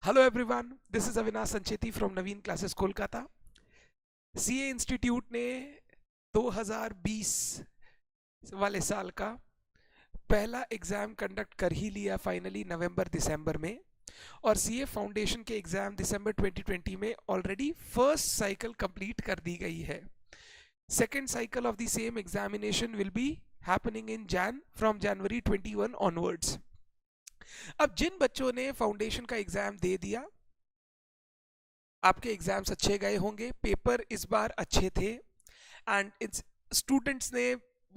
Hello everyone, this is Avinash Sancheti from Naveen Classes Kolkata. CA institute ने 2020 वाले साल का पहला एग्ज़ाम कंडक्ट कर ही लिया फाइनली नवंबर दिसंबर में, और सीए फाउंडेशन के एग्ज़ाम दिसंबर 2020 में ऑलरेडी फर्स्ट साइकिल कंप्लीट कर दी गई है। Second cycle of the same examination will be happening in from January 21 onwards. अब जिन बच्चों ने फाउंडेशन का एग्ज़ाम दे दिया, आपके एग्जाम्स अच्छे गए होंगे, पेपर इस बार अच्छे थे, एंड स्टूडेंट्स ने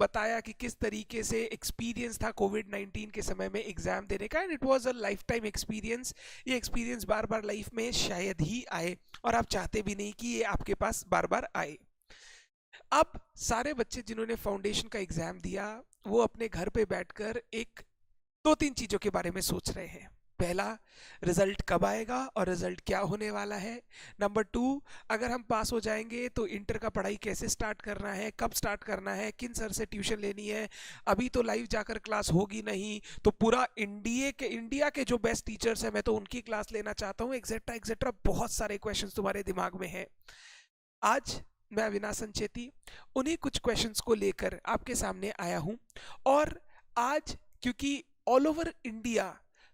बताया कि किस तरीके से एक्सपीरियंस था कोविड-19 के समय में एग्जाम देने का, and it was a life time experience. ये एक्सपीरियंस बार बार लाइफ में शायद ही आए, और आप चाहते भी नहीं कि ये आपके पास बार बार आए। अब सारे बच्चे जिन्होंने फाउंडेशन का एग्जाम दिया, वो अपने घर पे बैठकर एक दो तीन चीज़ों के बारे में सोच रहे हैं। पहला, रिजल्ट कब आएगा और रिजल्ट क्या होने वाला है। नंबर 2, अगर हम पास हो जाएंगे तो इंटर का पढ़ाई कैसे स्टार्ट करना है, कब स्टार्ट करना है, किन सर से ट्यूशन लेनी है, अभी तो लाइव जाकर क्लास होगी नहीं, तो पूरा इंडिया के जो बेस्ट टीचर्स हैं मैं तो उनकी क्लास लेना चाहता हूँ, एक्सेट्रा एक्सेट्रा। बहुत सारे क्वेश्चंस तुम्हारे दिमाग में हैं। आज मैं अविनाश संचेती उन्हीं कुछ क्वेश्चंस को लेकर आपके सामने आया हूँ। और आज क्योंकि all over India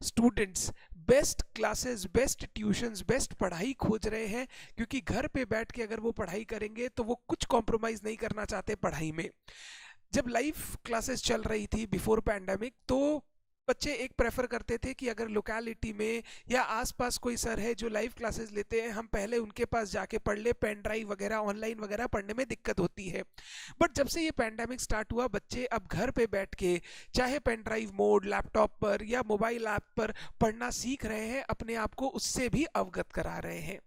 students best classes, best tuitions, best पढ़ाई खोज रहे हैं, क्योंकि घर पे बैठ के अगर वो पढ़ाई करेंगे तो वो कुछ कॉम्प्रोमाइज़ नहीं करना चाहते पढ़ाई में। जब लाइव क्लासेस चल रही थी बिफोर पैंडेमिक, तो बच्चे एक प्रेफर करते थे कि अगर लोकेलिटी में या आसपास कोई सर है जो लाइव क्लासेस लेते हैं, हम पहले उनके पास जाके पढ़ ले, पेन ड्राइव वगैरह ऑनलाइन वगैरह पढ़ने में दिक्कत होती है। बट जब से ये पैंडेमिक स्टार्ट हुआ, बच्चे अब घर पे बैठ के चाहे पेन ड्राइव मोड, लैपटॉप पर या मोबाइल ऐप पर पढ़ना सीख रहे हैं, अपने आप को उससे भी अवगत करा रहे हैं।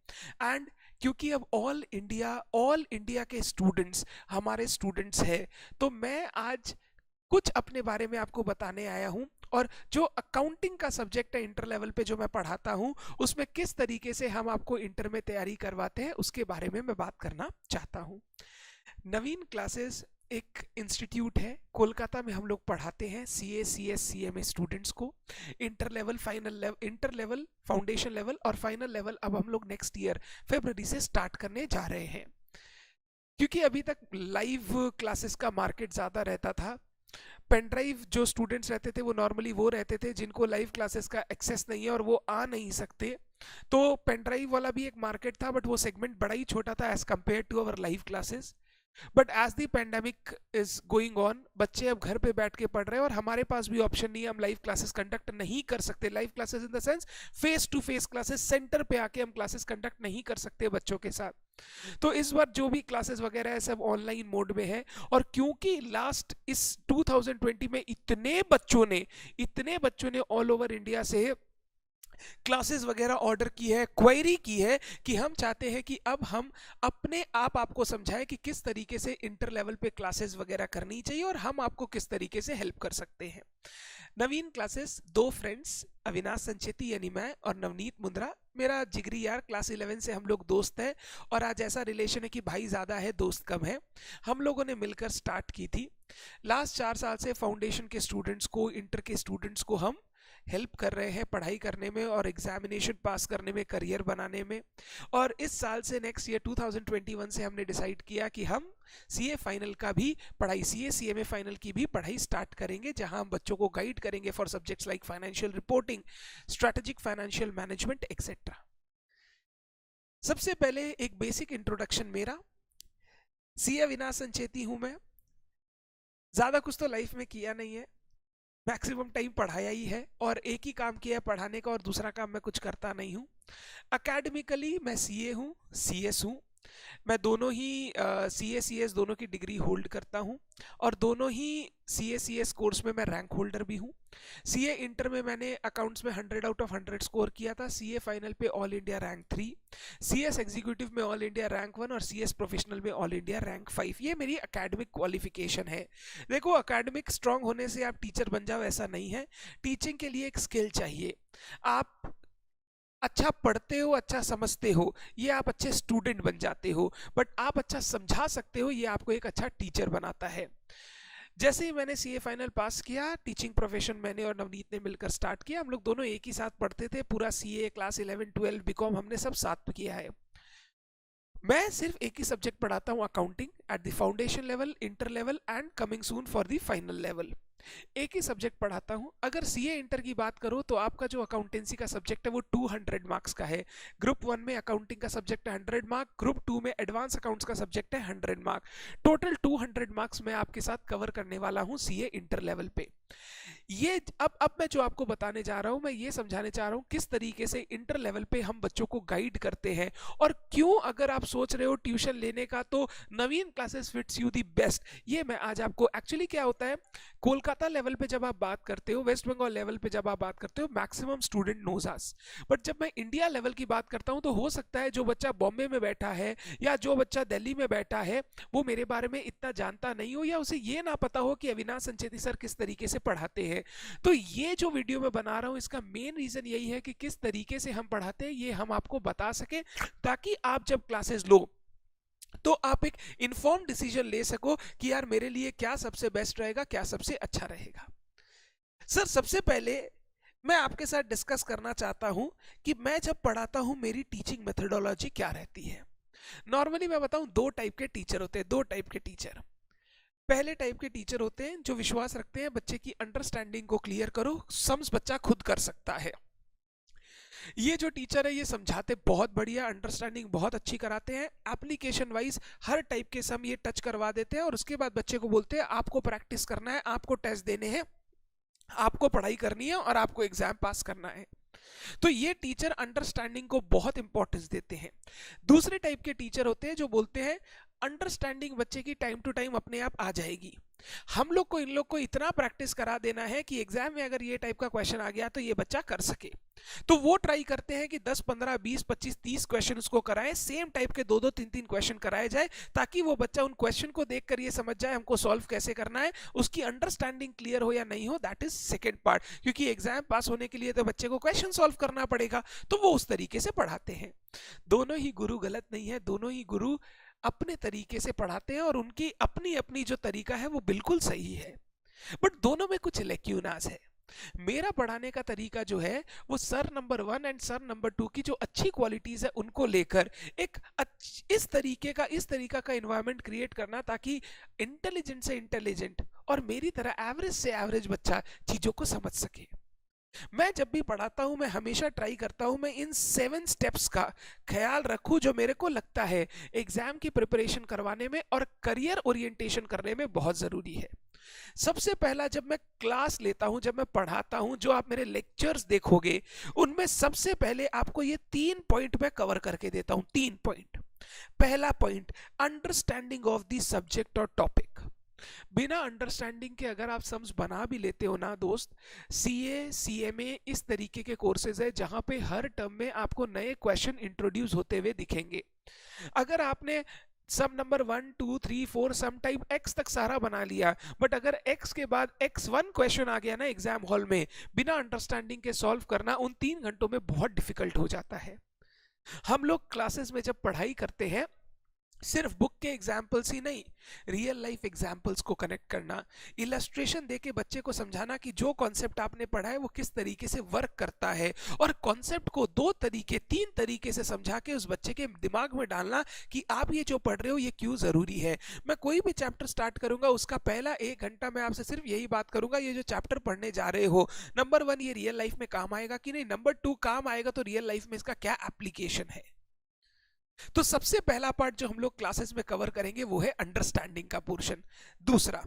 एंड क्योंकि अब ऑल इंडिया के स्टूडेंट्स हमारे स्टूडेंट्स हैं, तो मैं आज कुछ अपने बारे में आपको बताने आया हूं, और जो अकाउंटिंग का सब्जेक्ट है इंटर लेवल पे जो मैं पढ़ाता हूं, उसमें किस तरीके से हम आपको इंटर में तैयारी करवाते हैं उसके बारे में मैं बात करना चाहता हूं। नवीन क्लासेस एक इंस्टीट्यूट है, कोलकाता में हम लोग पढ़ाते हैं सीए, सीएस, सीएमए स्टूडेंट्स को। इंटर लेवल, फाउंडेशन लेवल और फाइनल लेवल अब हम लोग नेक्स्ट ईयर फरवरी से स्टार्ट करने जा रहे हैं। क्योंकि अभी तक लाइव क्लासेस का मार्केट ज़्यादा रहता था, पेन ड्राइव जो स्टूडेंट्स रहते थे वो नॉर्मली वो रहते थे जिनको लाइव क्लासेस का एक्सेस नहीं है और वो आ नहीं सकते, तो पेन ड्राइव वाला भी एक मार्केट था, बट वो सेगमेंट बड़ा ही छोटा था as compared to our live classes. But as the pandemic is going on, बच्चे अब घर पे बैठ के पढ़ रहे हैं, और हमारे पास भी ऑप्शन नहीं है, हम लाइव क्लासेस कंडक्ट नहीं कर सकते। Live classes in the sense face to face classes, centre पे आके हम क्लासेस कंडक्ट नहीं कर सकते बच्चों के साथ। तो इस बार जो भी क्लासेस वगैरह है सब ऑनलाइन मोड में है। और क्योंकि लास्ट इस 2020 में इतने बच्चों ने ऑल ओवर इंडिया से क्लासेस वगैरह ऑर्डर की है, क्वेरी की है, कि हम चाहते हैं कि अब हम अपने आप आपको समझाएं कि किस तरीके से इंटर लेवल पे क्लासेस वगैरह करनी चाहिए और हम आपको किस तरीके से हेल्प कर सकते हैं। नवीन क्लासेस, दो फ्रेंड्स, अविनाश संचेती यानी मैं और नवनीत मुंद्रा, मेरा जिगरी यार, क्लास 11 से हम लोग दोस्त हैं, और आज ऐसा रिलेशन है कि भाई ज़्यादा है दोस्त कम है। हम लोगों ने मिलकर स्टार्ट की थी। लास्ट 4 साल से फाउंडेशन के स्टूडेंट्स को, इंटर के स्टूडेंट्स को हम हेल्प कर रहे हैं पढ़ाई करने में और एग्जामिनेशन पास करने में, करियर बनाने में। और इस साल से नेक्स्ट ईयर 2021 से हमने डिसाइड किया कि हम सीए फाइनल का भी पढ़ाई, सीए सीएमए फाइनल की भी पढ़ाई स्टार्ट करेंगे, जहां हम बच्चों को गाइड करेंगे for subjects like financial reporting, strategic financial management etcetera. सबसे पहले एक बेसिक इंट्रोडक्शन मेरा। सीए अविनाश संचेती हूं मैं। ज़्यादा कुछ तो लाइफ में किया नहीं है, मैक्सिमम टाइम पढ़ाया ही है, और एक ही काम किया है पढ़ाने का, और दूसरा काम मैं कुछ करता नहीं हूँ। अकेडमिकली मैं सीए हूँ, सीएस हूँ। मैं दोनों ही सीए सीएस दोनों की डिग्री होल्ड करता हूँ, और दोनों ही सीए सीएस कोर्स में मैं रैंक होल्डर भी हूँ। सीए इंटर में मैंने अकाउंट्स में 100 आउट ऑफ 100 स्कोर किया था, सीए फाइनल पे all India rank 3, CS executive में ऑल इंडिया रैंक 1 और सीएस प्रोफेशनल में ऑल इंडिया रैंक 5। ये मेरी अकेडमिक क्वालिफिकेशन है। देखो, अकेडमिक स्ट्रांग होने से आप टीचर बन जाओ ऐसा नहीं है, टीचिंग के लिए एक स्किल चाहिए। आप अच्छा पढ़ते हो, अच्छा समझते हो, ये आप अच्छे स्टूडेंट बन जाते हो, बट आप अच्छा समझा सकते हो, ये आपको एक अच्छा टीचर बनाता है। जैसे ही मैंने सीए फाइनल पास किया, टीचिंग प्रोफेशन मैंने और नवनीत ने मिलकर स्टार्ट किया। हम लोग दोनों एक ही साथ पढ़ते थे, पूरा सीए क्लास 11 12 बीकॉम हमने सब साथ में किया है। मैं सिर्फ एक ही सब्जेक्ट पढ़ाता हूँ, accounting, at the foundation level, inter level and coming soon for the final level. एक ही सब्जेक्ट पढ़ाता हूँ। अगर सीए इंटर की बात करो तो आपका जो अकाउंटेंसी का सब्जेक्ट है वो 200 मार्क्स का है। ग्रुप 1 में अकाउंटिंग का सब्जेक्ट है 100 मार्क, ग्रुप 2 में एडवांस अकाउंट्स का सब्जेक्ट है 100 मार्क। टोटल 200 मार्क्स मैं आपके साथ कवर करने वाला हूँ सीए इंटर लेवल पे। ये अब मैं जो आपको बताने जा रहा हूं, मैं ये समझाने चाह रहा हूं किस तरीके से इंटर लेवल पे हम बच्चों को गाइड करते हैं, और क्यों अगर आप सोच रहे हो ट्यूशन लेने का तो Naveen classes fits you the best. ये मैं आज आपको, एक्चुअली क्या होता है, कोलकाता लेवल पे जब आप बात करते हो, वेस्ट बंगाल लेवल पे जब आप बात करते हो, maximum student knows us. But जब मैं इंडिया लेवल की बात करता हूं तो हो सकता है जो बच्चा बॉम्बे में बैठा है या जो बच्चा दिल्ली में बैठा है वो मेरे बारे में इतना जानता नहीं हो, या उसे ये ना पता हो कि अविनाश संचेती सर किस तरीके से पढ़ाते हैं। तो ये जो वीडियो मैं बना रहा हूं इसका मेन रीजन यही है कि किस तरीके से हम पढ़ाते हैं ये हम आपको बता सके, ताकि आप जब क्लासेस लो तो आप एक इन्फॉर्म डिसीजन ले सको कि यार मेरे लिए क्या सबसे बेस्ट रहेगा, क्या सबसे अच्छा रहेगा। सर सबसे पहले मैं आपके साथ डिस्कस करना चाहता हूं कि मैं जब पढ़ाता हूं मेरी टीचिंग मेथडोलॉजी क्या रहती है। नॉर्मली मैं बताऊं, दो टाइप के टीचर होते हैं, दो टाइप के टीचर। पहले टाइप के टीचर होते हैं जो विश्वास रखते हैं बच्चे की अंडरस्टैंडिंग को क्लियर करो, सम्स बच्चा खुद कर सकता है। ये जो टीचर है ये समझाते बहुत बढ़िया, अंडरस्टैंडिंग बहुत अच्छी कराते हैं, एप्लीकेशन वाइज हर टाइप के सम ये टच करवा देते हैं, और उसके बाद बच्चे को बोलते हैं आपको प्रैक्टिस करना है, आपको टेस्ट देने हैं, आपको पढ़ाई करनी है और आपको एग्जाम पास करना है। तो ये टीचर अंडरस्टैंडिंग को बहुत इंपॉर्टेंस देते हैं। दूसरे टाइप के टीचर होते हैं जो बोलते हैं अंडरस्टैंडिंग बच्चे की टाइम टू टाइम अपने आप आ जाएगी, हम लोग को इन लोग को इतना प्रैक्टिस करा देना है कि एग्जाम में अगर ये टाइप का क्वेश्चन आ गया तो ये बच्चा कर सके। तो वो ट्राई करते हैं कि 10 15 20 25 30 क्वेश्चन उसको कराएं, सेम टाइप के 2 2 3 3 क्वेश्चन कराए जाए, ताकि वो बच्चा उन क्वेश्चन को देखकर ये समझ जाए हमको सॉल्व कैसे करना है। उसकी अंडरस्टैंडिंग क्लियर हो या नहीं हो, दैट इज सेकेंड पार्ट, क्योंकि एग्जाम पास होने के लिए तो बच्चे को क्वेश्चन सॉल्व करना पड़ेगा, तो वो उस तरीके से पढ़ाते हैं। दोनों ही गुरु गलत नहीं है, दोनों ही गुरु अपने तरीके से पढ़ाते हैं और उनकी अपनी अपनी जो तरीका है वो बिल्कुल सही है, बट दोनों में कुछ लेक्यूनास है। मेरा पढ़ाने का तरीका जो है वो sir number 1 and sir number 2 की जो अच्छी क्वालिटीज है उनको लेकर एक इस तरीका का एनवायरनमेंट क्रिएट करना, ताकि इंटेलिजेंट से इंटेलिजेंट और मेरी तरह एवरेज से एवरेज बच्चा चीजों को समझ सके। मैं जब भी पढ़ाता हूं मैं हमेशा ट्राई करता हूं मैं इन 7 स्टेप्स का ख्याल रखूं जो मेरे को लगता है एग्जाम की प्रिपरेशन करवाने में और करियर ओरिएंटेशन करने में बहुत जरूरी है। सबसे पहला, जब मैं क्लास लेता हूं, जब मैं पढ़ाता हूं, जो आप मेरे लेक्चर्स देखोगे उनमें सबसे पहले आपको ये 3 पॉइंट मैं कवर करके देता हूं। 3 पॉइंट। पहला point, understanding of the subject और टॉपिक। बिना अंडरस्टैंडिंग के अगर आप सम्स बना भी लेते हो ना दोस्त, सीए सीएमए इस तरीके के कोर्सेज है जहां पे हर टर्म में आपको नए क्वेश्चन इंट्रोड्यूस होते हुए दिखेंगे। अगर आपने सम नंबर 1 2 3 4 सम टाइप x तक सारा बना लिया, बट अगर x के बाद x1 क्वेश्चन आ गया ना एग्जाम हॉल में, बिना अंडरस्टैंडिंग के सॉल्व करना उन 3 घंटों में बहुत डिफिकल्ट हो जाता है। हम लोग क्लासेस में जब पढ़ाई करते हैं सिर्फ बुक के एग्जाम्पल्स ही नहीं, रियल लाइफ एग्जाम्पल्स को कनेक्ट करना, इलस्ट्रेशन देके बच्चे को समझाना कि जो कॉन्सेप्ट आपने पढ़ा है वो किस तरीके से वर्क करता है, और कॉन्सेप्ट को 3 तरीके से समझा के उस बच्चे के दिमाग में डालना कि आप ये जो पढ़ रहे हो ये क्यों जरूरी है। मैं कोई भी चैप्टर स्टार्ट करूंगा उसका पहला 1 घंटा मैं आपसे सिर्फ यही बात करूंगा, ये जो चैप्टर पढ़ने जा रहे हो, नंबर 1 ये रियल लाइफ में काम आएगा कि नहीं, नंबर 2 काम आएगा तो रियल लाइफ में इसका क्या एप्लीकेशन है। तो सबसे पहला पार्ट जो हम लोग क्लासेस में कवर करेंगे वो है अंडरस्टैंडिंग का पोर्शन। दूसरा,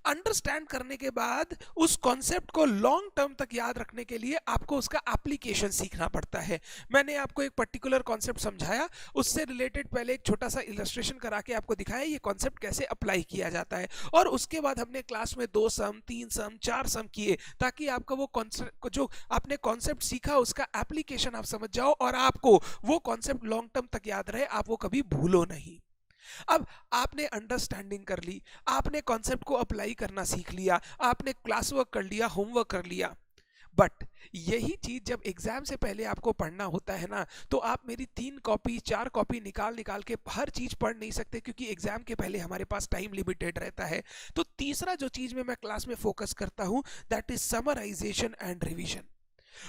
अंडरस्टैंड करने के बाद उस कॉन्सेप्ट को लॉन्ग टर्म तक याद रखने के लिए आपको उसका एप्लीकेशन सीखना पड़ता है। मैंने आपको एक पर्टिकुलर कॉन्सेप्ट समझाया, उससे रिलेटेड पहले एक छोटा सा इलस्ट्रेशन करा के आपको दिखाया ये कॉन्सेप्ट कैसे अप्लाई किया जाता है, और उसके बाद हमने क्लास में 2 सम 3 सम 4 सम किए, ताकि आपका वो कॉन्सेप्ट जो आपने कॉन्सेप्ट सीखा उसका एप्लीकेशन आप समझ जाओ और आपको वो कॉन्सेप्ट लॉन्ग टर्म तक याद रहे, आप वो कभी भूलो नहीं। अब आपने अंडरस्टैंडिंग कर ली, आपने कॉन्सेप्ट को अप्लाई करना सीख लिया, आपने क्लास वर्क कर लिया, होमवर्क कर लिया, बट यही चीज जब एग्जाम से पहले आपको पढ़ना होता है ना, तो आप मेरी 3 कॉपी 4 कॉपी निकाल निकाल के हर चीज पढ़ नहीं सकते, क्योंकि एग्जाम के पहले हमारे पास टाइम लिमिटेड रहता है। तो तीसरा जो चीज में मैं क्लास में फोकस करता हूं, that is summarization and revision.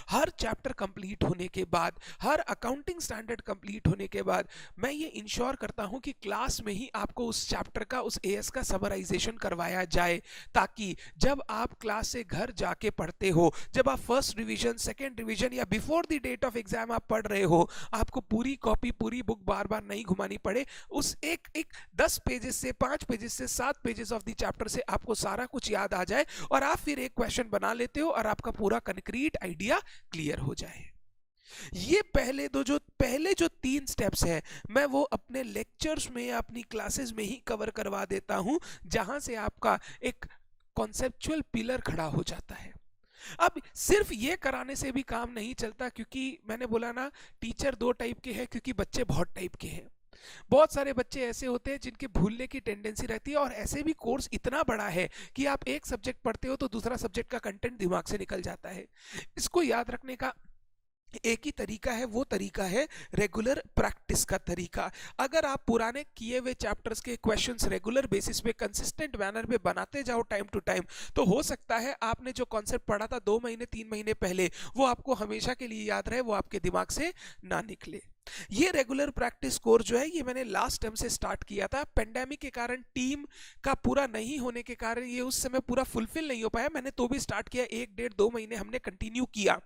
हर चैप्टर कंप्लीट होने के बाद, हर अकाउंटिंग स्टैंडर्ड कंप्लीट होने के बाद, मैं ये इंश्योर करता हूं कि क्लास में ही आपको उस चैप्टर का, उस एएस का समराइजेशन करवाया जाए, ताकि जब आप क्लास से घर जाके पढ़ते हो, जब आप फर्स्ट रिवीजन, सेकेंड रिवीजन या before the date of exam आप पढ़ रहे हो, आपको पूरी कॉपी, पूरी बुक बार बार नहीं घुमानी पड़े। उस एक 10 पेजेस से, 5 पेजेस से, 7 पेजेस ऑफ द चैप्टर से आपको सारा कुछ याद आ जाए, और आप फिर एक क्वेश्चन बना लेते हो और आपका पूरा कंक्रीट आइडिया क्लियर हो जाए। ये पहले जो 3 स्टेप्स हैं, मैं वो अपने लेक्चर्स में, अपनी क्लासेस में ही कवर करवा देता हूं, जहां से आपका एक कॉन्सेप्चुअल पिलर खड़ा हो जाता है। अब सिर्फ ये कराने से भी काम नहीं चलता, क्योंकि मैंने बोला ना, टीचर 2 टाइप के हैं, क्योंकि बच्चे बहुत टाइप के हैं। बहुत सारे बच्चे ऐसे होते हैं जिनके भूलने की टेंडेंसी रहती है, और ऐसे भी कोर्स इतना बड़ा है कि आप एक सब्जेक्ट पढ़ते हो तो दूसरा सब्जेक्ट का कंटेंट दिमाग से निकल जाता है। इसको याद रखने का एक ही तरीका है, वो तरीका है रेगुलर प्रैक्टिस का तरीका। अगर आप पुराने किए हुए चैप्टर्स के क्वेश्चंस रेगुलर बेसिस पे, कंसिस्टेंट मैनर में बनाते जाओ टाइम टू टाइम, तो हो सकता है आपने जो कॉन्सेप्ट पढ़ा था 2 महीने 3 महीने पहले, वो आपको हमेशा के लिए याद रहे, वो आपके दिमाग से ना निकले। ये रेगुलर प्रैक्टिस कोर्स जो है, ये मैंने लास्ट टर्म से स्टार्ट किया था। पेंडेमिक के कारण, टीम का पूरा नहीं होने के कारण ये उस समय पूरा फुलफिल नहीं हो पाया, मैंने तो भी स्टार्ट किया। 1 1.5 2 महीने हमने कंटिन्यू किया।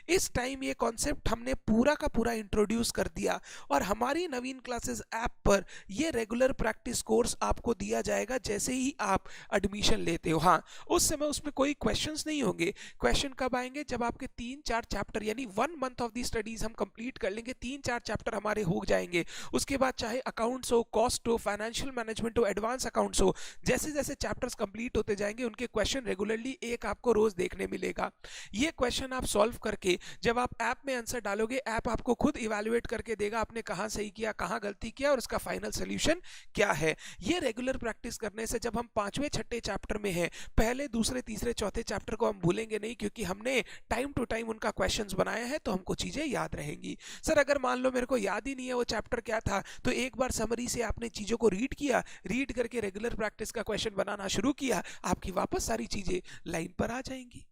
इस टाइम ये कॉन्सेप्ट हमने पूरा का पूरा इंट्रोड्यूस कर दिया, और हमारी नवीन क्लासेस ऐप पर ये रेगुलर प्रैक्टिस कोर्स आपको दिया जाएगा जैसे ही आप एडमिशन लेते हो। हाँ, उस समय उसमें कोई क्वेश्चंस नहीं होंगे। क्वेश्चन कब आएंगे? जब आपके 3-4 चैप्टर, यानी 1 मंथ ऑफ दी स्टडीज हम कंप्लीट कर लेंगे, 3-4 चैप्टर हमारे हो जाएंगे। उसके बाद चाहे अकाउंट्स हो, कॉस्ट हो, फाइनेंशियल मैनेजमेंट हो, एडवांस अकाउंट्स हो, जैसे जैसे चैप्टर्स कंप्लीट होते जाएंगे, उनके क्वेश्चन रेगुलरली एक आपको रोज देखने मिलेगा। ये क्वेश्चन आप सॉल्व करके जब आप ऐप में आंसर डालोगे, ऐप आपको खुद इवैल्यूएट करके देगा आपने कहां सही किया, कहां गलती किया, और उसका फाइनल सोल्यूशन क्या है। ये रेगुलर प्रैक्टिस करने से जब हम 5वें 6ठे चैप्टर में हैं, पहले, दूसरे, तीसरे, चौथे चैप्टर को हम भूलेंगे नहीं, क्योंकि हमने टाइम टू टाइम उनका क्वेश्चंस बनाया है, तो हमको चीजें याद रहेंगी। सर, अगर मान लो मेरे को याद ही नहीं है वो चैप्टर क्या था, तो एक बार समरी से आपने चीजों को रीड किया, रीड करके रेगुलर प्रैक्टिस का क्वेश्चन बनाना शुरू किया, आपकी वापस सारी चीजें लाइन पर आ जाएंगी।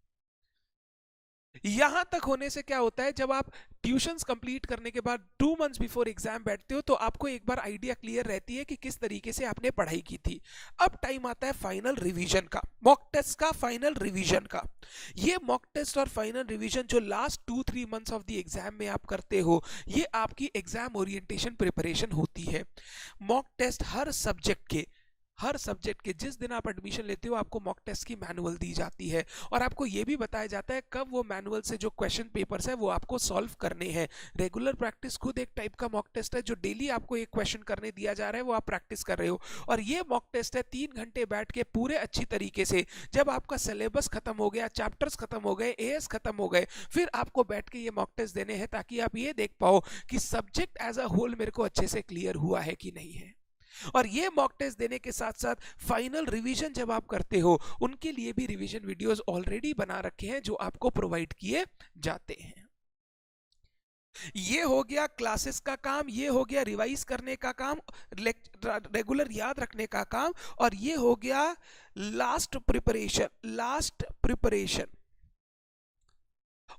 यहां तक होने से क्या होता है, जब आप ट्यूशंस कंप्लीट करने के बाद 2 मंथ्स बिफोर एग्जाम बैठते हो, तो आपको एक बार आइडिया क्लियर रहती है कि किस तरीके से आपने पढ़ाई की थी। अब टाइम आता है फाइनल रिवीजन का, मॉक टेस्ट का, फाइनल रिवीजन का। ये मॉक टेस्ट और फाइनल रिवीजन जो last 2-3 months of the exam में आप करते हो, ये आपकी एग्जाम ओरिएंटेशन प्रिपरेशन होती है। मॉक टेस्ट हर सब्जेक्ट के जिस दिन आप एडमिशन लेते हो, आपको मॉक टेस्ट की मैनुअल दी जाती है, और आपको यह भी बताया जाता है कब वो मैनुअल से जो क्वेश्चन पेपर्स है वो आपको सॉल्व करने हैं। रेगुलर प्रैक्टिस खुद एक टाइप का मॉक टेस्ट है, जो डेली आपको एक क्वेश्चन करने दिया जा रहा है, वो आप प्रैक्टिस कर रहे हो। और ये मॉक टेस्ट है 3 घंटे बैठ के पूरे अच्छी तरीके से, जब आपका सिलेबस खत्म हो गया, चैप्टर्स खत्म हो गए, एएस खत्म हो गए, फिर आपको बैठ के ये मॉक टेस्ट देने हैं, ताकि आप ये देख पाओ कि सब्जेक्ट एज अ होल मेरे को अच्छे से क्लियर हुआ है कि नहीं है। और ये मॉक टेस्ट देने के साथ साथ फाइनल रिवीजन जब आप करते हो, उनके लिए भी रिवीजन वीडियोस ऑलरेडी बना रखे हैं, जो आपको प्रोवाइड किए जाते हैं। ये हो गया क्लासेस का काम, ये हो गया रिवाइज करने का काम, रेगुलर याद रखने का काम, और ये हो गया लास्ट प्रिपरेशन।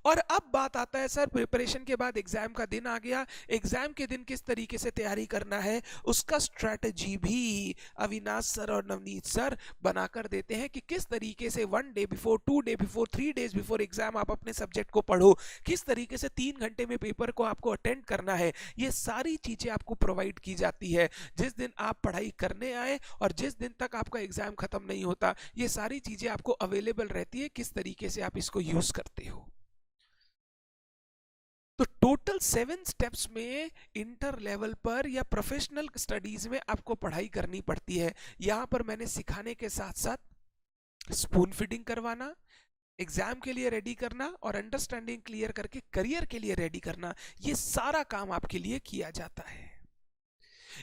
और अब बात आता है, सर प्रिपरेशन के बाद एग्जाम का दिन आ गया, एग्जाम के दिन किस तरीके से तैयारी करना है, उसका स्ट्रेटजी भी अविनाश सर और नवनीत सर बनाकर देते हैं कि किस तरीके से 1 day before, 2 day before, 3 days before exam आप अपने सब्जेक्ट को पढ़ो, किस तरीके से 3 घंटे में पेपर को आपको अटेंड करना है। ये सारी चीजें आपको प्रोवाइड की जाती है जिस दिन आप पढ़ाई करने आए, और जिस दिन तक आपका एग्जाम खत्म नहीं होता, ये सारी चीजें आपको अवेलेबल रहती है, किस तरीके से आप इसको यूज करते हो। तो टोटल 7 स्टेप्स में इंटर लेवल पर या प्रोफेशनल स्टडीज में आपको पढ़ाई करनी पड़ती है। यहां पर मैंने सिखाने के साथ साथ स्पून फीडिंग करवाना, एग्जाम के लिए रेडी करना, और अंडरस्टैंडिंग क्लियर करके करियर के लिए रेडी करना, ये सारा काम आपके लिए किया जाता है।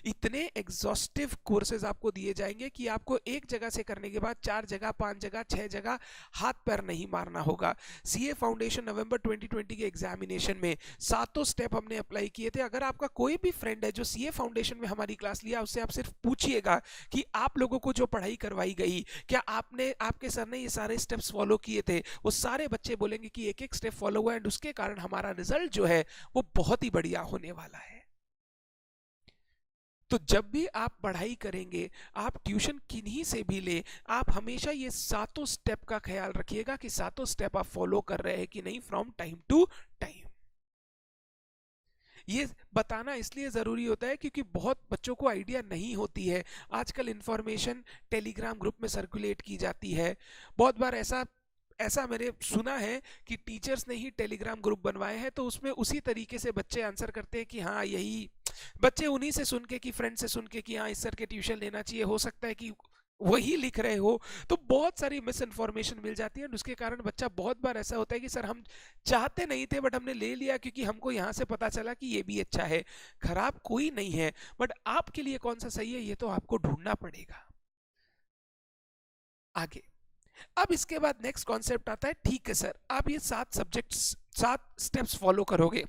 इतने एग्जॉस्टिव कोर्सेज आपको दिए जाएंगे कि आपको एक जगह से करने के बाद 4 जगह, 5 जगह, 6 जगह हाथ पैर नहीं मारना होगा। सीए फाउंडेशन नवंबर 2020 के एग्जामिनेशन में 7 स्टेप हमने अप्लाई किए थे। अगर आपका कोई भी फ्रेंड है जो सीए फाउंडेशन में हमारी क्लास लिया, उससे आप सिर्फ पूछिएगा कि आप लोगों को जो पढ़ाई करवाई गई, क्या आपके सर ने ये सारे स्टेप्स फॉलो किए थे? वो सारे बच्चे बोलेंगे कि एक एक स्टेप फॉलो हुआ, एंड उसके कारण हमारा रिजल्ट जो है वो बहुत ही बढ़िया होने वाला है। तो जब भी आप पढ़ाई करेंगे, आप ट्यूशन किन्हीं से भी ले, आप हमेशा ये 7 स्टेप का ख्याल रखिएगा कि 7 स्टेप आप फॉलो कर रहे हैं कि नहीं, फ्रॉम टाइम टू टाइम। ये बताना इसलिए ज़रूरी होता है क्योंकि बहुत बच्चों को आइडिया नहीं होती है। आजकल इंफॉर्मेशन टेलीग्राम ग्रुप में सर्कुलेट की जाती है। बहुत बार ऐसा ऐसा मैंने सुना है कि टीचर्स ने ही टेलीग्राम ग्रुप बनवाए हैं, तो उसमें उसी तरीके से बच्चे आंसर करते हैं कि हाँ यही, बच्चे उन्हीं से सुन के, कि फ्रेंड से सुन के कि हाँ इस सर के ट्यूशन लेना चाहिए, हो सकता है कि वही लिख रहे हो, तो बहुत सारी मिस इन्फॉर्मेशन मिल जाती है। उसके कारण बच्चा, बहुत बार ऐसा होता है कि सर हम चाहते नहीं थे बट हमने ले लिया क्योंकि हमको यहाँ से पता चला कि ये भी अच्छा है। खराब कोई नहीं है, बट आपके लिए कौन सा सही है ये तो आपको ढूंढना पड़ेगा। आगे, अब इसके बाद नेक्स्ट कॉन्सेप्ट आता है, ठीक है सर आप ये 7 स्टेप्स फॉलो करोगे,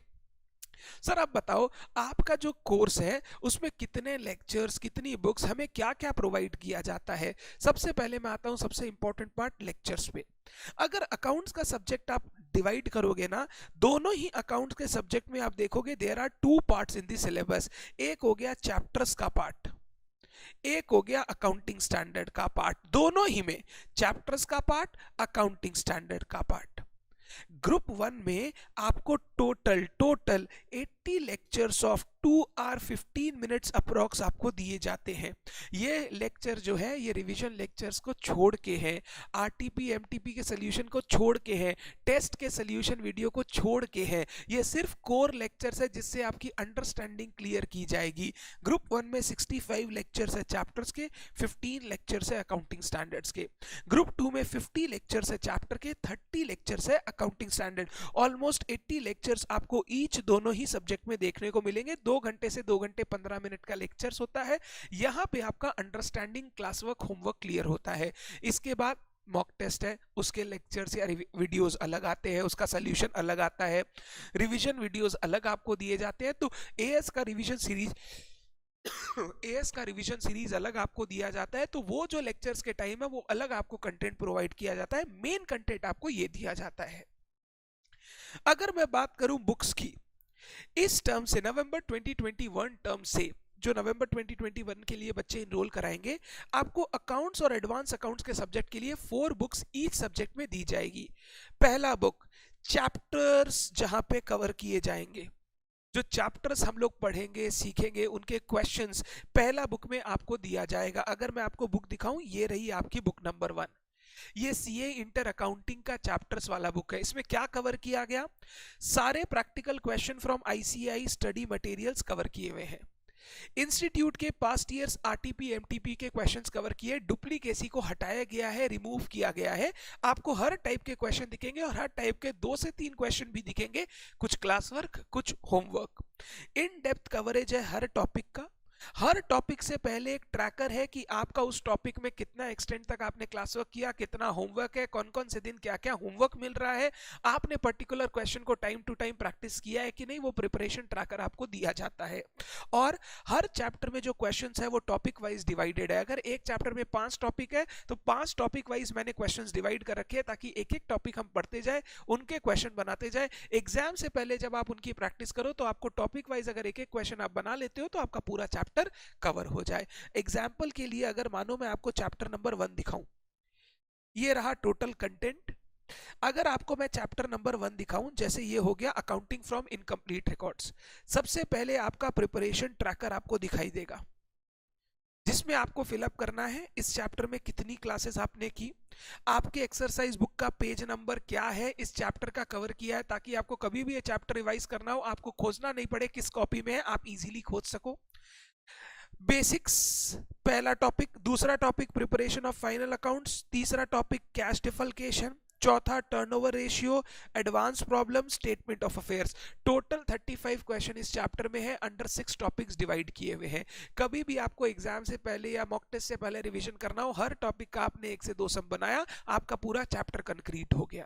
सर आप बताओ आपका जो कोर्स है उसमें कितने लेक्चर्स, कितनी बुक्स, हमें क्या क्या प्रोवाइड किया जाता है। सबसे पहले मैं आता हूं सबसे इंपॉर्टेंट पार्ट, लेक्चर्स पे। अगर अकाउंट्स का सब्जेक्ट आप डिवाइड करोगे ना, दोनों ही अकाउंट्स के सब्जेक्ट में आप देखोगे there are 2 parts in the syllabus. एक हो गया चैप्टर्स का पार्ट, एक हो गया अकाउंटिंग स्टैंडर्ड का पार्ट। दोनों ही में चैप्टर्स का पार्ट, अकाउंटिंग स्टैंडर्ड का पार्ट। ग्रुप 1 में आपको total 80 lectures of 2 hour 15 minutes approx आपको दिए जाते हैं। ये लेक्चर जो है ये रिवीजन लेक्चर्स को छोड़ के हैं, आरटीपी एमटीपी के सोल्यूशन को छोड़ के हैं, टेस्ट के सोल्यूशन वीडियो को छोड़ के हैं। ये सिर्फ कोर लेक्चर्स है जिससे आपकी अंडरस्टैंडिंग क्लियर की जाएगी। ग्रुप 1 में 65 लेक्चर्स है चैप्टर्स के, 15 लेक्चर्स है अकाउंटिंग स्टैंडर्ड्स के। ग्रुप 2 में 50 लेक्चर्स है चैप्टर के, 30 लेक्चर्स है अकाउंटिंग स्टैंडर्ड। ऑलमोस्ट 80 लेक्चर्स आपको ईच दोनों ही सब्जेक्ट में देखने को मिलेंगे। 2 घंटे से 2 घंटे 15 मिनट का लेक्चर्स होता है। यहाँ पे आपका understanding class work, homework clear होता है। इसके बाद मॉक टेस्ट है, उसके लेक्चर्स या वीडियोस अलग आते हैं, उसका सॉल्यूशन अलग आता है, रिवीजन वीडियोस अलग आपको दिए जाते हैं। तो एएस का रिवीजन सीरीज एएस का रिवीजन सीरीज अलग आपको दिया जाता है। तो वो जो लेक्चर्स के टाइम है वो अलग आपको कंटेंट प्रोवाइड किया जाता है, मेन कंटेंट आपको ये दिया जाता है। अगर मैं बात करूं बुक्स की, इस टर्म से नवंबर 2021 टर्म से जो नवंबर 2021 के लिए बच्चे इनरोल कराएंगे, आपको अकाउंट्स और एडवांस अकाउंट्स के सब्जेक्ट के लिए 4 बुक्स ईच सब्जेक्ट में दी जाएगी। पहला बुक चैप्टर्स जहां पे कवर किए जाएंगे, जो चैप्टर्स हम लोग पढ़ेंगे सीखेंगे उनके क्वेश्चंस पहला बुक में आपको दिया जाएगा। अगर मैं आपको बुक दिखाऊं, ये रही आपकी बुक नंबर 1। ये सीए इंटर अकाउंटिंग का चैप्टर्स वाला बुक है। इसमें क्या कवर किया गया, सारे practical question from ICI study materials cover किए हुए हैं। इंस्टीट्यूट के पास्ट ईयर्स आरटीपी एमटीपी के क्वेश्चंस कवर किए, डुप्लीकेसी को हटाया गया है, रिमूव किया गया है। आपको हर टाइप के क्वेश्चन दिखेंगे और हर टाइप के 2 से 3 क्वेश्चन भी दिखेंगे, कुछ क्लास वर्क, कुछ होमवर्क। इन डेप्थ कवरेज है हर टॉपिक का। हर टॉपिक से पहले एक ट्रैकर है कि आपका उस टॉपिक में कितना एक्सटेंड तक आपने क्लास वर्क किया, कितना होमवर्क है, कौन कौन से दिन क्या क्या होमवर्क मिल रहा है, आपने पर्टिकुलर क्वेश्चन को टाइम टू टाइम प्रैक्टिस किया है कि नहीं, वो प्रिपरेशन ट्रैकर आपको दिया जाता है। और हर चैप्टर में जो क्वेश्चंस है वो टॉपिक वाइज डिवाइडेड है। अगर एक चैप्टर में 5 टॉपिक है तो 5 टॉपिक वाइज मैंने क्वेश्चंस डिवाइड कर रखे हैं ताकि एक एक टॉपिक हम पढ़ते जाए, उनके क्वेश्चन बनाते जाए। एग्जाम से पहले जब आप उनकी प्रैक्टिस करो तो आपको टॉपिक वाइज अगर एक एक क्वेश्चन आप बना लेते हो तो आपका पूरा चैप्टर कवर हो जाए। एग्जाम्पल के लिए अगर मानो मैं आपको चैप्टर नंबर 1 दिखाऊं, ये रहा टोटल कंटेंट। अगर आपको मैं चैप्टर नंबर 1 दिखाऊं, जैसे ये हो गया अकाउंटिंग फ्रॉम इनकम्प्लीट रिकॉर्ड्स, सबसे पहले आपका प्रिपरेशन ट्रैकर आपको दिखाई देगा जिसमें आपको फिलअप करना है इस चैप्टर में कितनी क्लासेस आपने की, आपके एक्सरसाइज बुक का पेज नंबर क्या है, इस चैप्टर का कवर किया है, ताकि आपको कभी भी ये चैप्टर रिवाइज करना हो आपको खोजना नहीं पड़े किस कॉपी में है, आप इजीली खोज सको। बेसिक्स पहला टॉपिक, दूसरा topic preparation of final accounts, तीसरा टॉपिक कैश डिफल्केशन, चौथा turnover ratio, advance problem, statement of affairs. Total 35 question इस चैप्टर में है, अंडर 6 टॉपिक्स डिवाइड किए हुए हैं। कभी भी आपको एग्जाम से पहले या मॉक टेस्ट से पहले रिवीजन करना हो, हर टॉपिक का आपने 1 से 2 सम बनाया, आपका पूरा चैप्टर कंक्रीट हो गया।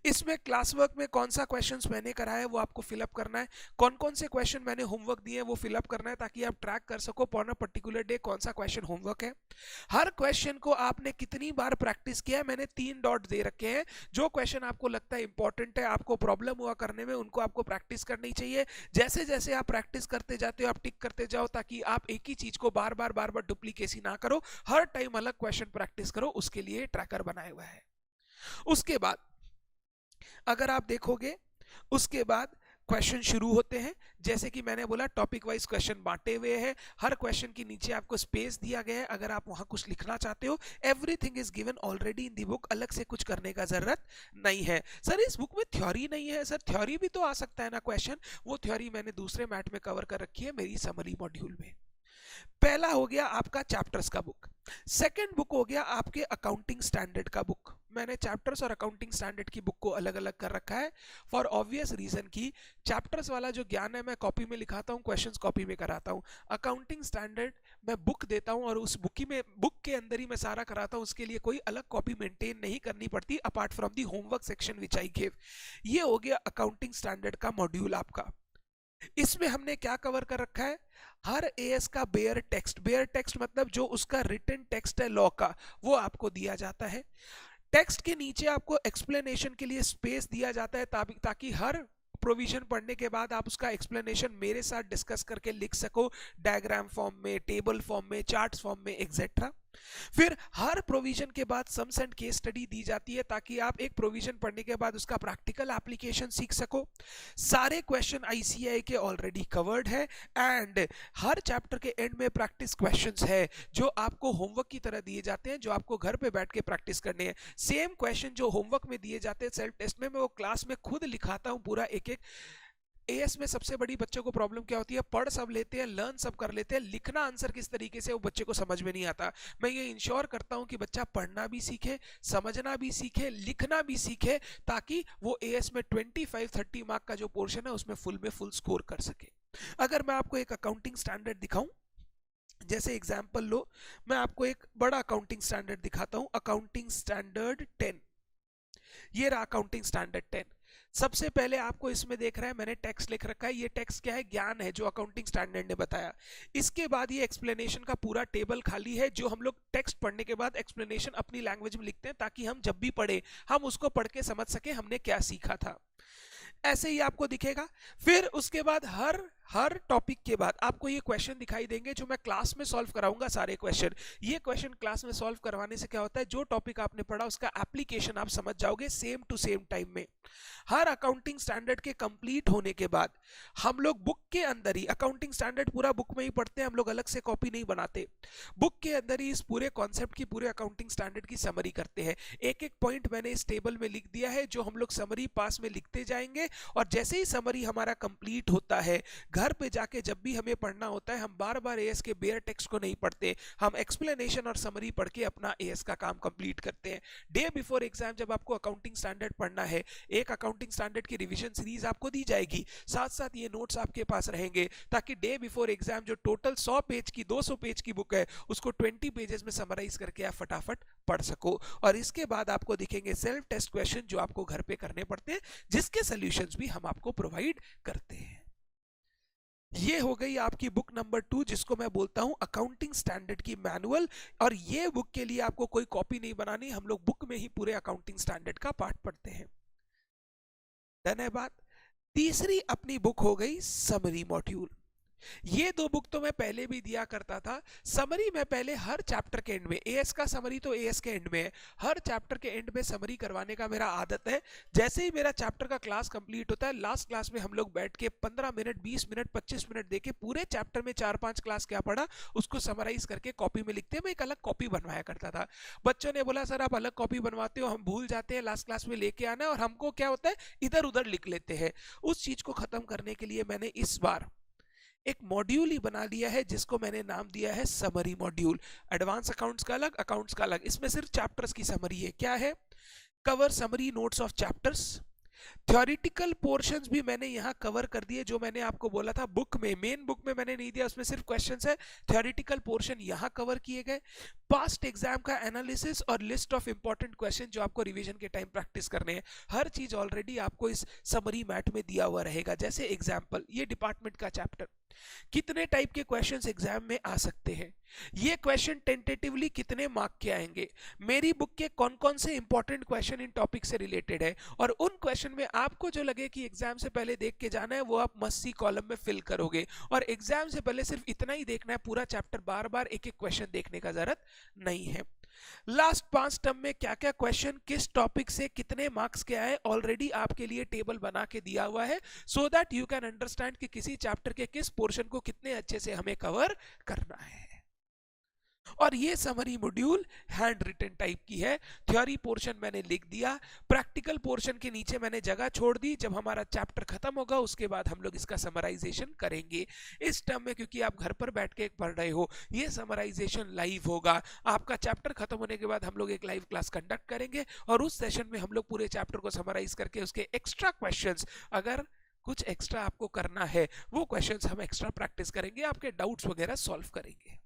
इसमें क्लास वर्क में कौन सा क्वेश्चंस मैंने कराया है वो आपको फिलअप करना है, कौन कौन से क्वेश्चन मैंने होमवर्क दिए हैं वो फिलअप करना है, ताकि आप ट्रैक कर सको ऑन अ पर्टिकुलर डे कौन सा क्वेश्चन होमवर्क है। हर क्वेश्चन को आपने कितनी बार प्रैक्टिस किया है, मैंने 3 डॉट दे रखे हैं। जो क्वेश्चन आपको लगता है इंपॉर्टेंट है, आपको प्रॉब्लम हुआ करने में, उनको आपको प्रैक्टिस करनी चाहिए। जैसे जैसे आप प्रैक्टिस करते जाते हो आप टिक करते जाओ, ताकि आप एक ही चीज को बार बार डुप्लीकेसी ना करो, हर टाइम अलग क्वेश्चन प्रैक्टिस करो, उसके लिए ट्रैकर बनाया हुआ है। उसके बाद अगर आप देखोगे, उसके बाद क्वेश्चन शुरू होते हैं। जैसे कि मैंने बोला टॉपिक वाइज क्वेश्चन बांटे हुए हैं, हर क्वेश्चन के नीचे आपको स्पेस दिया गया है अगर आप वहां कुछ लिखना चाहते हो। Everything is given already in the book, अलग से कुछ करने का जरूरत नहीं है। सर इस बुक में थ्योरी नहीं है, सर थ्योरी भी तो आ सकता है ना क्वेश्चन, वो थ्योरी मैंने दूसरे मैट में कवर कर रखी है मेरी समरी मॉड्यूल में। पहला हो गया आपका चैप्टर्स का बुक, सेकंड बुक हो गया आपके अकाउंटिंग स्टैंडर्ड का बुक। मैंने चैप्टर्स और अकाउंटिंग स्टैंडर्ड की बुक को अलग अलग कर रखा है फॉर ऑब्वियस रीजन की चैप्टर्स वाला जो ज्ञान है मैं कॉपी में लिखाता हूँ, क्वेश्चंस कॉपी में कराता हूँ। अकाउंटिंग स्टैंडर्ड मैं बुक देता हूँ और उस बुक के अंदर ही मैं सारा कराता हूँ, उसके लिए कोई अलग कॉपी मेंटेन नहीं करनी पड़ती apart from the homework section which I give. ये हो गया अकाउंटिंग स्टैंडर्ड का मॉड्यूल आपका। इसमें हमने क्या कवर कर रखा है, हर एएस का बेयर टेक्स्ट मतलब जो उसका रिटन टेक्स्ट है लॉ का, वो आपको दिया जाता है। टेक्स्ट के नीचे आपको एक्सप्लेनेशन के लिए स्पेस दिया जाता है, ताकि हर प्रोविजन पढ़ने के बाद आप उसका एक्सप्लेनेशन मेरे साथ डिस्कस करके लिख सको, डायग्राम फॉर्म में, टेबल फॉर्म में, चार्ट्स फॉर्म में एक्सेट्रा। फिर हर प्रोविजन के बाद सम्स एंड केस स्टडी दी जाती है, ताकि आप एक प्रोविजन पढ़ने के बाद उसका प्रैक्टिकल एप्लीकेशन सीख सको। सारे क्वेश्चन आईसीएआई के ऑलरेडी कवर्ड है, एंड हर चैप्टर के एंड में प्रैक्टिस क्वेश्चंस है जो आपको होमवर्क की तरह दिए जाते हैं, जो आपको घर पे बैठ के प्रैक्टिस करने हैं। सेम क्वेश्चन जो होमवर्क में दिए जाते हैं सेल्फ टेस्ट में, मैं वो क्लास में खुद लिखाता हूँ पूरा एक एक। एएस में सबसे बड़ी बच्चों को प्रॉब्लम क्या होती है, पढ़ सब लेते हैं, लर्न सब कर लेते हैं, लिखना आंसर किस तरीके से वो बच्चे को समझ में नहीं आता। मैं ये इंश्योर करता हूं कि बच्चा पढ़ना भी सीखे, समझना भी सीखे, लिखना भी सीखे, ताकि वो एएस में 25-30 मार्क का जो पोर्शन है उसमें फुल स्कोर कर सके। अगर मैं आपको एक अकाउंटिंग स्टैंडर्ड दिखाऊं, जैसे एग्जाम्पल लो, मैं आपको एक बड़ा अकाउंटिंग स्टैंडर्ड दिखाता हूं, अकाउंटिंग स्टैंडर्ड 10। ये रहा अकाउंटिंग स्टैंडर्ड 10। सबसे पहले आपको इसमें देख रहा है मैंने टेक्स्ट लिख रखा है, ये टेक्स्ट क्या है, ज्ञान है जो अकाउंटिंग स्टैंडर्ड ने बताया। इसके बाद ये एक्सप्लेनेशन का पूरा टेबल खाली है, जो हम लोग टेक्स्ट पढ़ने के बाद एक्सप्लेनेशन अपनी लैंग्वेज में लिखते हैं, ताकि हम जब भी पढ़े हम उसको पढ़ के समझ सके हमने क्या सीखा था। ऐसे ही आपको दिखेगा। फिर उसके बाद हर टॉपिक के बाद आपको ये क्वेश्चन दिखाई देंगे जो मैं क्लास में सॉल्व कराऊंगा सारे क्वेश्चन। ये क्वेश्चन क्लास में सॉल्व करवाने से क्या होता है, जो टॉपिक आपने पढ़ा उसका एप्लीकेशन आप समझ जाओगे सेम टू सेम टाइम में। हर अकाउंटिंग स्टैंडर्ड के कंप्लीट होने के बाद हम लोग बुक के अंदर ही, अकाउंटिंग स्टैंडर्ड पूरा बुक में ही पढ़ते हैं हम लोग, अलग से कॉपी नहीं बनाते, बुक के अंदर ही इस पूरे कॉन्सेप्ट की, पूरे अकाउंटिंग स्टैंडर्ड की समरी करते हैं। एक एक पॉइंट मैंने इस टेबल में लिख दिया है, जो हम लोग समरी पास में लिखते जाएंगे, और जैसे ही समरी हमारा कंप्लीट होता है, घर पे जाके जब भी हमें पढ़ना होता है, हम बार बार एएस के बेयर टेक्स्ट को नहीं पढ़ते, हम एक्सप्लेनेशन और समरी पढ़ के अपना एएस का काम कंप्लीट करते हैं। डे बिफोर एग्जाम जब आपको अकाउंटिंग स्टैंडर्ड पढ़ना है, एक अकाउंटिंग स्टैंडर्ड की रिवीजन सीरीज आपको दी जाएगी, साथ साथ ये नोट्स आपके पास रहेंगे, ताकि डे बिफोर एग्जाम जो टोटल 100 पेज की 200 पेज की बुक है उसको 20 पेजेस में समराइज करके आप फटाफट पढ़ सको। और इसके बाद आपको दिखेंगे सेल्फ टेस्ट क्वेश्चन जो आपको घर पे करने पड़ते हैं, जिसके सॉल्यूशंस भी हम आपको प्रोवाइड करते हैं। ये हो गई आपकी बुक नंबर 2, जिसको मैं बोलता हूं अकाउंटिंग स्टैंडर्ड की मैनुअल। और ये बुक के लिए आपको कोई कॉपी नहीं बनानी, हम लोग बुक में ही पूरे अकाउंटिंग स्टैंडर्ड का पार्ट पढ़ते हैं। धन्यवाद। तीसरी अपनी बुक हो गई समरी मॉड्यूल। ये दो बुक तो मैं पहले भी दिया करता था। समरी मैं पहले हर चैप्टर के एंड में, एएस का समरी तो एएस के एंड में है, हर चैप्टर के एंड में समरी करवाने का मेरा आदत है। जैसे ही मेरा चैप्टर का क्लास कंप्लीट होता है, लास्ट क्लास में हम लोग बैठ के 15 मिनट 20 मिनट 25 मिनट देके पूरे चैप्टर में 4-5 क्लास क्या पढ़ा उसको समराइज करके कॉपी में लिखते हैं। मैं एक अलग कॉपी बनवाया करता था। बच्चों ने बोला सर आप अलग कॉपी बनवाते हो, हम भूल जाते हैं, लास्ट क्लास में लेके आना है, और हमको क्या होता है इधर उधर लिख लेते हैं। उस चीज को खत्म करने के लिए मैंने इस बार एक मॉड्यूल ही बना लिया है, जिसको मैंने नाम दिया है समरी मॉड्यूल। एडवांस अकाउंट्स का अलग, अकाउंट्स का अलग, इसमें सिर्फ चैप्टर्स की समरी है। क्या है, cover summary notes of chapters. Theoretical portions भी मैंने यहाँ कवर कर दिए, जो मैंने आपको बोला था बुक में, मेन बुक में मैंने नहीं दिया, उसमें सिर्फ क्वेश्चंस है, थ्योरेटिकल पोर्शन यहाँ कवर किए गए। पास्ट एग्जाम का एनालिसिस और लिस्ट ऑफ इंपॉर्टेंट क्वेश्चन जो आपको रिवीजन के टाइम प्रैक्टिस करने हैं, हर चीज ऑलरेडी आपको इस समरी मैट में दिया हुआ रहेगा। जैसे एग्जाम्पल, ये डिपार्टमेंट का चैप्टर, कितने टाइप के क्वेश्चंस एग्जाम में आ सकते हैं, ये क्वेश्चन टेंटेटिवली कितने मार्क के आएंगे, मेरी बुक के कौन कौन से इंपॉर्टेंट क्वेश्चन इन टॉपिक से रिलेटेड है, और उन क्वेश्चन में आपको जो लगे कि एग्जाम से पहले देख के जाना है वो आप मस्ट सी कॉलम में फिल करोगे। और एग्जाम से पहले सिर्फ इतना ही देखना है, पूरा चैप्टर बार बार एक एक क्वेश्चन देखने का जरूरत नहीं है। लास्ट 5 टर्म में क्या क्या क्वेश्चन किस टॉपिक से कितने मार्क्स के आए, ऑलरेडी आपके लिए टेबल बना के दिया हुआ है, so that you can understand कि किसी चैप्टर के किस पोर्शन को कितने अच्छे से हमें कवर करना है। और ये summary module hand written type की है। थ्योरी पोर्शन मैंने लिख दिया, प्रैक्टिकल पोर्शन के नीचे मैंने जगह छोड़ दी, जब हमारा चैप्टर खत्म होगा उसके बाद हम लोग इसका समराइजेशन करेंगे। इस टर्म में क्योंकि आप घर पर बैठ के पढ़ रहे हो, ये समराइजेशन लाइव होगा। आपका चैप्टर खत्म होने के बाद हम लोग एक लाइव क्लास कंडक्ट करेंगे और उस सेशन में हम लोग पूरे चैप्टर को समराइज करके उसके एक्स्ट्रा क्वेश्चंस, अगर कुछ एक्स्ट्रा आपको करना है वो क्वेश्चंस हम एक्स्ट्रा प्रैक्टिस करेंगे, आपके डाउट्स वगैरह सॉल्व करेंगे।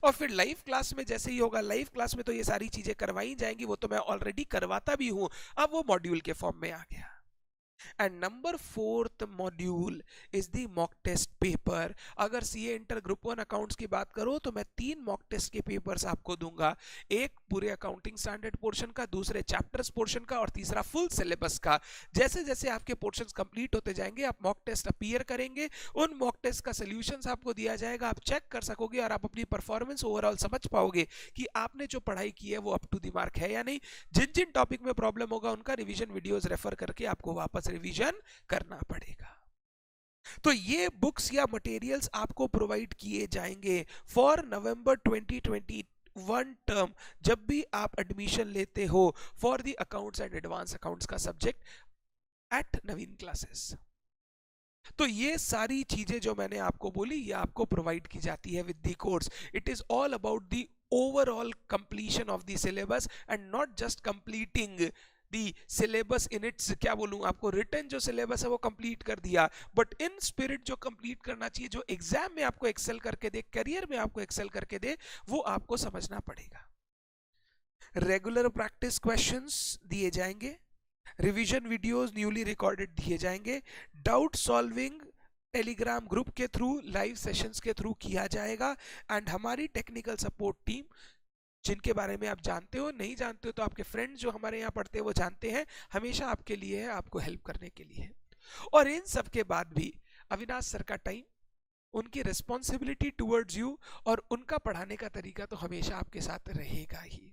और फिर लाइव क्लास में जैसे ही होगा, लाइव क्लास में तो ये सारी चीजें करवाई जाएंगी, वो तो मैं ऑलरेडी करवाता भी हूं, अब वो मॉड्यूल के फॉर्म में आ गया। And number 4th module is the mock test paper. अगर सीए इंटर ग्रुप 1 अकाउंट्स की बात करो तो मैं 3 मॉक टेस्ट के पेपर्स आपको दूंगा, एक पूरे अकाउंटिंग स्टैंडर्ड पोर्शन का, दूसरे चैप्टर्स पोर्शन का और तीसरा फुल सिलेबस का। जैसे जैसे आपके पोर्शंस कंप्लीट होते जाएंगे आप मॉक टेस्ट अपीयर करेंगे, उन मॉक टेस्ट का सोल्यूशंस आपको दिया जाएगा, आप चेक कर सकोगे और आप अपनी परफॉर्मेंस ओवरऑल समझ पाओगे कि आपने जो पढ़ाई की है वो अप टू द मार्क है या नहीं। जिन जिन टॉपिक में प्रॉब्लम होगा उनका रिवीजन वीडियोस रेफर करके आपको वापस रिवीजन करना पड़ेगा। तो ये बुक्स या मटेरियल्स आपको प्रोवाइड किए जाएंगे फॉर नवंबर 2021 टर्म, जब भी आप एडमिशन लेते हो for the accounts and advance accounts का सब्जेक्ट एट नवीन क्लासेस। तो ये सारी चीजें जो मैंने आपको बोली ये आपको प्रोवाइड की जाती है with the course. It is all about the overall completion of the syllabus and not just completing the syllabus in its, क्या बोलूं आपको, रिटन जो सिलेबस है वो कंप्लीट कर दिया, बट इन स्पिरिट जो कंप्लीट करना चाहिए, जो एग्जाम में आपको एक्सेल करके दे, करियर में आपको एक्सेल करके दे, वो आपको समझना पड़ेगा। रेगुलर प्रैक्टिस क्वेश्चंस दिए जाएंगे, रिवीजन वीडियोस न्यूली रिकॉर्डेड दिए जाएंगे, डाउट सॉल्विंग टेलीग्राम ग्रुप के थ्रू, लाइव सेशंस के थ्रू किया जाएगा, एंड हमारी टेक्निकल सपोर्ट टीम, जिनके बारे में आप जानते हो, नहीं जानते हो तो आपके फ्रेंड्स जो हमारे यहाँ पढ़ते हैं वो जानते हैं, हमेशा आपके लिए है, आपको हेल्प करने के लिए है। और इन सब के बाद भी अविनाश सर का टाइम, उनकी रिस्पॉन्सिबिलिटी टुवर्ड्स यू और उनका पढ़ाने का तरीका तो हमेशा आपके साथ रहेगा ही।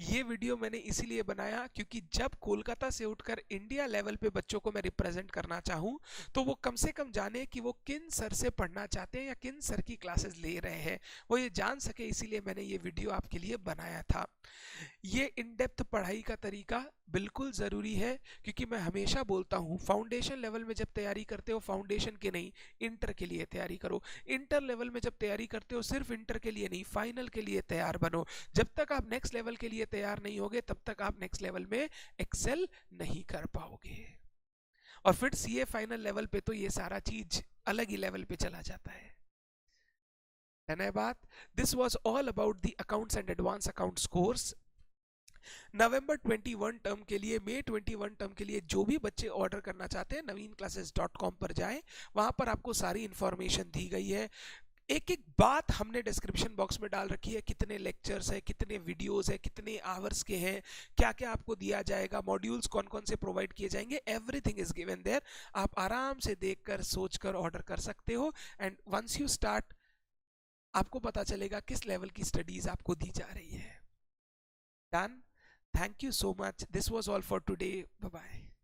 ये वीडियो मैंने इसीलिए बनाया क्योंकि जब कोलकाता से उठकर इंडिया लेवल पे बच्चों को मैं रिप्रेजेंट करना चाहूँ तो वो कम से कम जाने कि वो किन सर से पढ़ना चाहते हैं या किन सर की क्लासेस ले रहे हैं, वो ये जान सके, इसीलिए मैंने ये वीडियो आपके लिए बनाया था। ये इन डेप्थ पढ़ाई का तरीका बिल्कुल ज़रूरी है क्योंकि मैं हमेशा बोलता हूँ फाउंडेशन लेवल में जब तैयारी करते हो, फाउंडेशन के नहीं इंटर के लिए तैयारी करो। इंटर लेवल में जब तैयारी करते हो सिर्फ इंटर के लिए नहीं, फाइनल के लिए तैयार बनो। जब तक आप नेक्स्ट लेवल के लिए तैयार नहीं होगे तब तक आप नेक्स्ट लेवल में एक्सेल नहीं कर पाओगे। और फिर सीए फाइनल लेवल पे तो ये सारा चीज अलग ही लेवल पे चला जाता है ना बात। This was all about the accounts and advance accounts course. November 21 term के लिए, मई 21 टर्म के लिए जो भी बच्चे ऑर्डर करना चाहते हैं naveenclasses.com पर जाएं, वहां पर आपको सारी इंफॉर्मेशन दी गई है। एक एक बात हमने डिस्क्रिप्शन बॉक्स में डाल रखी है, कितने लेक्चर्स है, कितने वीडियोस है, कितने आवर्स के हैं, क्या क्या आपको दिया जाएगा, मॉड्यूल्स कौन कौन से प्रोवाइड किए जाएंगे, एवरीथिंग इज गिवन देयर। आप आराम से देखकर सोचकर ऑर्डर कर सकते हो एंड वंस यू स्टार्ट आपको पता चलेगा किस लेवल की स्टडीज आपको दी जा रही है। Done. Thank you so much. This was all for today. Bye bye.